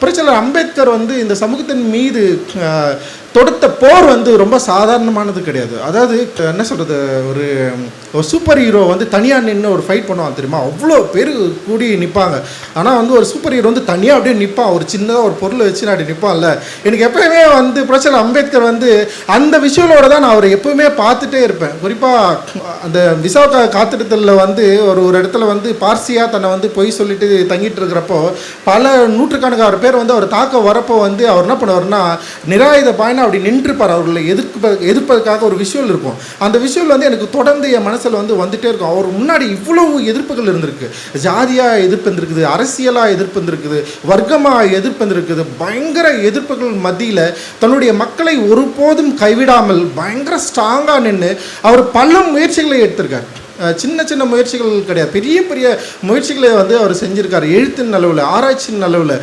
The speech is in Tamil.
புரட்சியாளர் அம்பேத்கர் வந்து இந்த சமூகத்தின் மீது தொடுத்த போர் வந்து ரொம்ப சாதாரணமானது கிடையாது. அதாவது என்ன சொல்கிறது, ஒரு சூப்பர் ஹீரோ வந்து தனியாக நின்று ஒரு ஃபைட் பண்ணுவான் தெரியுமா, அவ்வளோ பேர் கூடி நிற்பாங்க. ஆனால் வந்து ஒரு சூப்பர் ஹீரோ வந்து தனியாக அப்படியே நிற்பான், ஒரு சின்னதாக ஒரு பொருளை வச்சு நான் அப்படி நிற்பான்ல. எனக்கு எப்போயுமே வந்து புரட்சியாளர் அம்பேத்கர் வந்து அந்த விஷுவலோட தான் நான் அவரை எப்போவுமே பார்த்துட்டே இருப்பேன். குறிப்பாக அந்த விசாக காத்திருத்தலில் வந்து ஒரு இடத்துல வந்து பார்சியாக தன்னை வந்து பொய் சொல்லிட்டு தங்கிட்டு இருக்கிறப்போ பல நூற்றுக்கணக்கான பேர் வந்து அவர் தாக்க வரப்போ வந்து அவர் என்ன பண்ணுவார்னா நிராயுத பாயனா அப்படி நின்றுப்பார். அவர்களை எதிர்ப்பதற்காக ஒரு விஷுவல் இருக்கும். அந்த விஷுவல் வந்து எனக்கு தொடர்ந்து என் மனசில் வந்து வந்துட்டே இருக்கும். அவர் முன்னாடி இவ்வளவு எதிர்ப்புகள் இருந்திருக்கு. ஜாதியாக எதிர்ப்பு இருந்திருக்குது, அரசியலாக எதிர்ப்பு இருந்திருக்குது, வர்க்கமாக எதிர்ப்பு இருந்திருக்குது. பயங்கர எதிர்ப்புகள் மத்தியில் தன்னுடைய மக்களை ஒருபோதும் கைவிடாமல் பயங்கர ஸ்ட்ராங்காக நின்று அவர் பல முயற்சிகளை எடுத்திருக்கார். சின்ன சின்ன முயற்சிகள் கிடையாது, பெரிய பெரிய முயற்சிகளை வந்து அவர் செஞ்சுருக்கார். எழுத்தின் அளவில், ஆராய்ச்சியின் அளவில்.